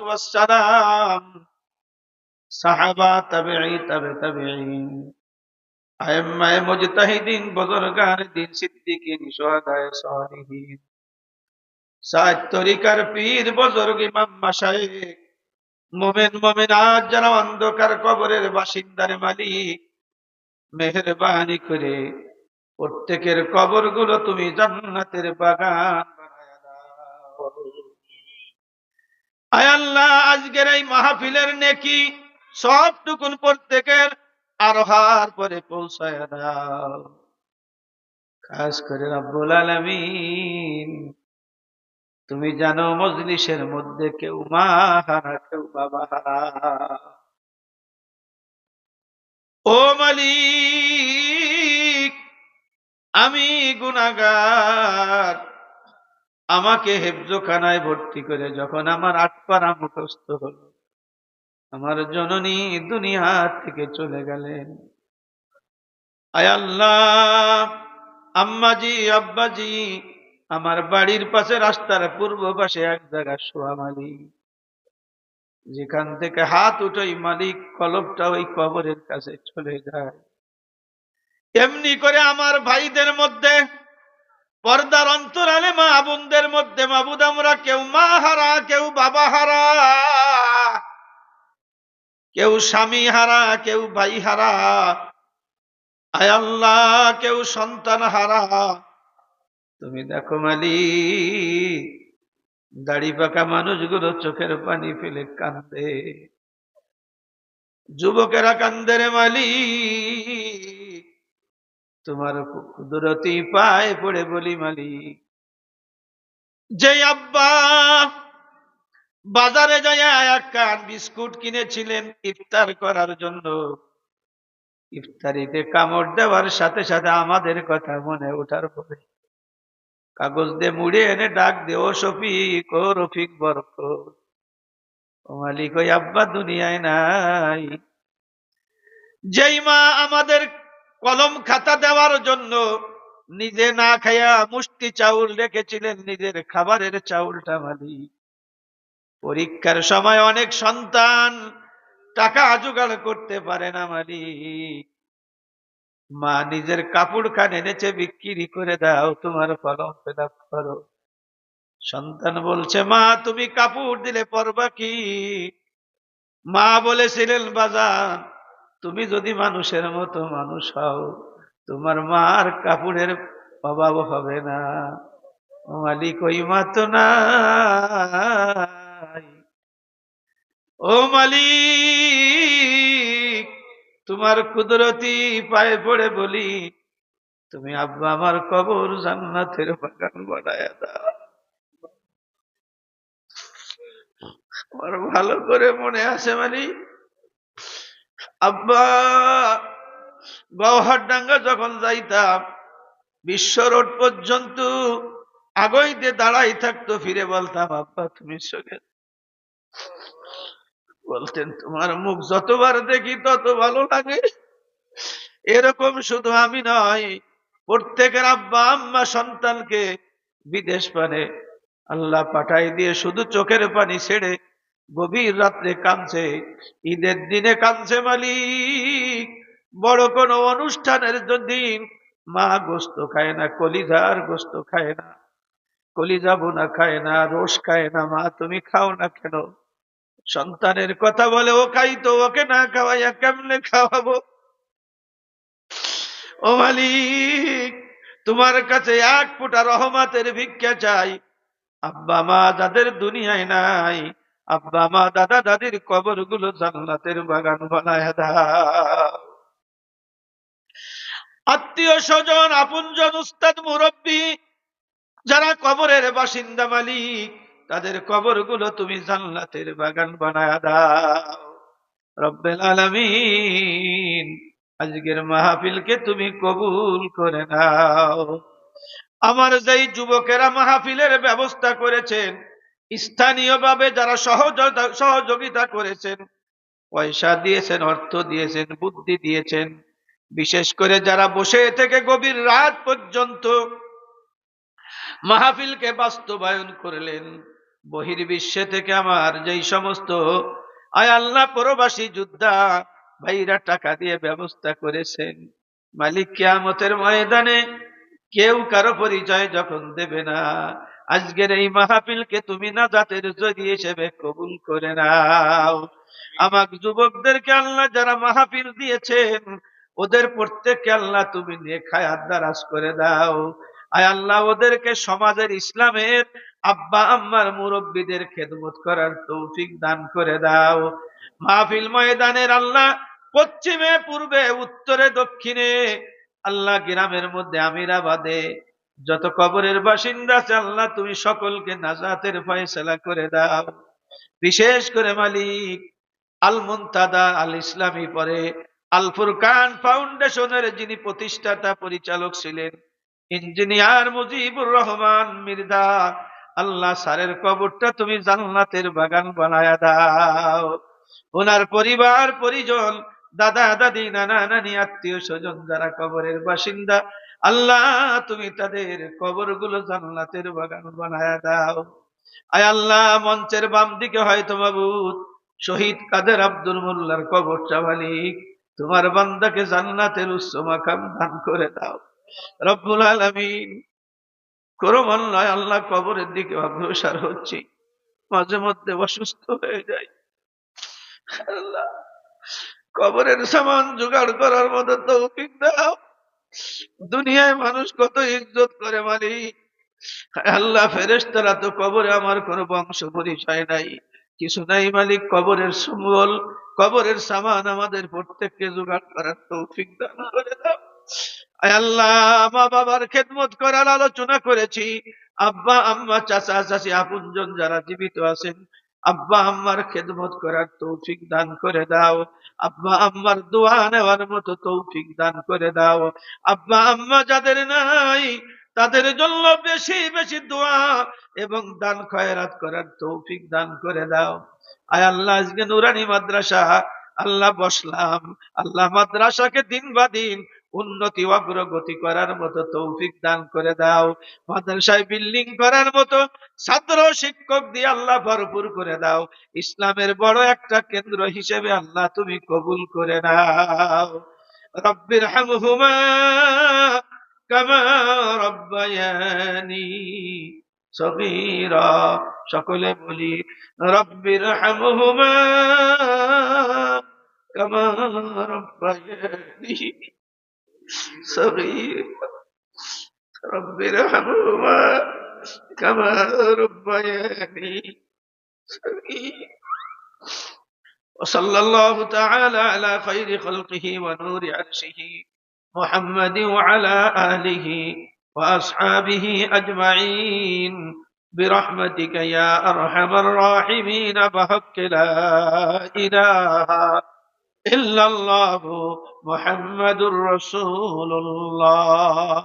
ওয়াসসালাম, সাহাবা, তাবেঈ, তাবেঈন, আইম্মায়ে মুজতাহিদিন, বুজুরগান দ্বীন, সিদ্দিকিন, শুহাদায়ে সালিহিন, সাত তরিকার পীর বুজুর্গ ইমাম মাশায়েখ, মুমিন মুমিনাত যারা অন্ধকার কবরের বাসিন্দার মালিক, মেহেরবানি করে প্রত্যেকের কবরগুলো তুমি জান্নাতের বাগান বানায়া দাও। আয় আল্লাহ, আজকের এই মাহফিলের নেকি সবটুকুন প্রত্যেকের আরোহার পরে পৌঁছায়া দাও। খাস করে রব্বুল আলামিন, তুমি জানো মজলিসের মধ্যে কেউ মা হারা, কেউ বাবা হারা। ও মালিক, আমি গুনাহগার, আমাকে হেফজখানায় ভর্তি করে যখন আমার 8 পারা মুখস্থ হলো, আমার জননী দুনিয়া থেকে চলে গেলেন। আয় আল্লাহ, আম্মাজি আব্বাজি আমার বাড়ির পাশে রাস্তার পূর্ব পাশে এক জায়গা শোয়া মালিক, যেখান থেকে হাত উঠোই মালিক কলবটা ওই কবরের কাছে চলে যায়। এমনি করে আমার ভাইদের মধ্যে, পর্দার অন্তরালে মা বোনদের মধ্যে, মাবুদ আমরা কেউ মা হারা, কেউ বাবা হারা, কেউ স্বামী হারা, কেউ ভাই হারা, আয় আল্লাহ কেউ সন্তান হারা। তুমি দেখো মালিক, দাড়ি পাকা মানুষগুলো চোখের পানি ফেলে কান্দে, যুবকেরা কান্দে রে মালিক। তোমার কুদরতি পায়ে পড়ে বলি মালিক, যে আব্বা বাজারে যায় এক কান বিস্কুট কিনেছিলেন ইফতার করার জন্য, ইফতারিতে কামড় দেওয়ার সাথে সাথে আমাদের কথা মনে ওঠার পরে কাগজ দিয়ে মুড়ে এনে ডাক দে, ও শফিক, ও রফিক বরকত, ও মালিক ওই আব্বা দুনিয়ায় নাই। যেই মা আমাদের কলম খাতা দেওয়ার জন্য নিজে না খায়া মুষ্টি চাউল রেখেছিলেন, নিজের খাবারের চাউলটা মালিক, পরীক্ষার সময় অনেক সন্তান টাকা জোগাড় করতে পারে না মালিক, মা নিজের কাপড় খান এনেছে বিক্রি করে দাও, তোমার ফলন ফেলাপ করো। সন্তান বলছে, মা তুমি কাপড় দিলে পরবা কি? মা বলেছিলেন, বাজান তুমি যদি মানুষের মতো মানুষ হও, তোমার মার কাপড়ের অভাব হবে না। ও মালিক ওই মা তো নাই। ও মালিক, তোমার কুদরতি পায়ে পড়ে বলি, তুমি আব্বা আমার কবর জান্নাতের বাগান বানায়া দাও। আমার ভালো করে মনে আছে মালিক, আব্বা গওহারডাঙ্গা যখন যাইতাম, বিশ্ব রোড পর্যন্ত আগইতে দাঁড়াই থাকতো, ফিরে বলতাম, আব্বা তুমি চলে। বলতেন, তোমার মুখ যতবার দেখি তত ভালো লাগে। এরকম শুধু আমি নয়, প্রত্যেকের আব্বা আম্মা সন্তানকে বিদেশ পানে আল্লাহ পাঠাই দিয়ে শুধু চোখের পানি ছেড়ে গভীর রাত্রে কাঁদছে, ঈদের দিনে কাঁদছে মালিক। বড় কোনো অনুষ্ঠানের দিন মা গোস্ত খায় না, কলিজার গোস্ত খায় না, কলিজা বোনা খায় না, রোষ খায় না। মা তুমি খাও না কেন? সন্তানের কথা বলে, ও খাই তো, ওকে না খাওয়াইয়া কেমনে খাওয়াবো? ও মালিক, তোমার কাছে এক ফোঁটা রহমতের ভিক্ষা চাই। আব্বা মা যাদের দুনিয়ায় নাই, আব্বা মা দাদা দাদির কবর গুলো জান্নাতের বাগান বানায় দাও। আত্মীয় স্বজন, আপনজন, উস্তাদ, মুরব্বী যারা কবরের বাসিন্দা মালিক, তাদের কবর গুলো তুমি জান্নাতের বাগান বানায় দাও। রব্বুল আলামিন, আজকের মাহফিলকে তুমি কবুল করে নাও। আমার যেই যুবকেরা মাহফিলের ব্যবস্থা করেছেন, স্থানীয়ভাবে যারা সহযোগিতা করেছেন, পয়সা দিয়েছেন, অর্থ দিয়েছেন, বুদ্ধি দিয়েছেন, বিশেষ করে যারা বসে থেকে গভীর রাত পর্যন্ত মাহফিলকে বাস্তবায়ন করলেন, বহির্বিশ্বে থেকে আমার যেই সমস্ত আয় আল্লাহ প্রবাসী যোদ্ধা ভাইরা টাকা দিয়ে ব্যবস্থা করেছেন, মালিক কিয়ামতের ময়দানে কেউ কারো পরিচয় যখন দেবে না, আজকের এই মাহফিলকে তুমি নাজাতের জড়িয়ে হিসেবে কবুল করে নাও। আমার যুবকদেরকে আল্লাহ যারা মাহফিল দিয়েছেন, ওদের প্রত্যেককে আল্লাহ তুমি নেক হায়াত দারাজ করে দাও। আয় আল্লাহ ওদেরকে সমাজের ইসলামের আব্বা আম্মার মুরব্বীদের খেদমত করার তৌফিক দান করে দাও। মাহফিল ময়দানের আল্লাহ পশ্চিমে পূর্বে উত্তরে দক্ষিণে আল্লাহ গ্রামের মধ্যে আমিরাবাদে যত কবরের বাসিন্দা আছে আল্লাহ তুমি সকলকে নাজাতের ফয়সালা করে দাও। বিশেষ করে মালিক আল মুনতাদা আল ইসলামী পরে আল ফুরকান ফাউন্ডেশনের যিনি প্রতিষ্ঠাতা পরিচালক ছিলেন ইঞ্জিনিয়ার মুজিবুর রহমান মির্জা, আল্লাহ স্যারের কবরটা তুমি জান্নাতের বাগান বানায়া দাও। ওনার পরিবার পরিজন, দাদা দাদি নানা নানি আত্মীয় স্বজন যারা কবরের বাসিন্দা, আল্লাহ তুমি তাদের কবরগুলো জান্নাতের বাগান বানায়া দাও। আয় আল্লাহ মঞ্চের বাম দিকে হয়তো মাবুদ শহীদ কাদের আব্দুল মোল্লার কবরটা মালিক তোমার বান্দাকে জান্নাতের উচ্চ মাকাম দান করে দাও রব্বুল আলামিন। ক্রমান্বয়ে আল্লাহ কবরের দিকে অগ্রসর হচ্ছি, মাঝে মধ্যে অসুস্থ হয়ে যায় আল্লাহ, কবরের সামান জোগাড় করার মতো তৌফিক দাও। দুনিয়ায় মানুষ কত ইজ্জত করে মালিক, আল্লাহ ফেরেশতারা তো কবরে আমার কোনো বংশ পরিচয় নাই, কিছু নাই মালিক, কবরের সম্বল কবরের সামান আমাদের প্রত্যেককে জোগাড় করার তৌফিক দান করে দাও। আয় আল্লাহ মা বাবার খেদমত করার আলোচনা করেছি, আব্বা আম্মা চাচা চাচি আপনজন যারা জীবিত আছেন আব্বা আম্মার খেদমত করার তৌফিক দান করে দাও। আব্বা আম্মার দোয়া নেওয়ার মতো তৌফিক দান করে দাও। আব্বা আম্মা যাদের নাই তাদের জন্য বেশি বেশি দোয়া এবং দান খয়রাত করার তৌফিক দান করে দাও। আয় আল্লাহ আজকে নুরানি মাদ্রাসা আল্লাহ বসলাম, আল্লাহ মাদ্রাসাকে দিন বা দিন উন্নতি অগ্রগতি করার মতো তৌফিক দান করে দাও। মাদ্রাসায় বিল্ডিং করার মতো ছাত্র শিক্ষক দিয়ে আল্লাহ ভরপুর করে দাও। ইসলামের বড় একটা কেন্দ্র হিসেবে আল্লাহ তুমি কবুল করে নাও। রব্বির হামহুমা কামা রব্বায়ানি সগীরা, সকলে বলি রব্বির হামহুমা কামা রব্বায়ানি সগীরা, রব্বির হামহুমা কামা রব্বায়ানি সগীরা। وصلى الله تعالى على خير خلقه ونور عرشه محمد وعلى آله وأصحابه أجمعين برحمتك يا أرحم الراحمين بحق لا إله إلا الله محمد رسول الله.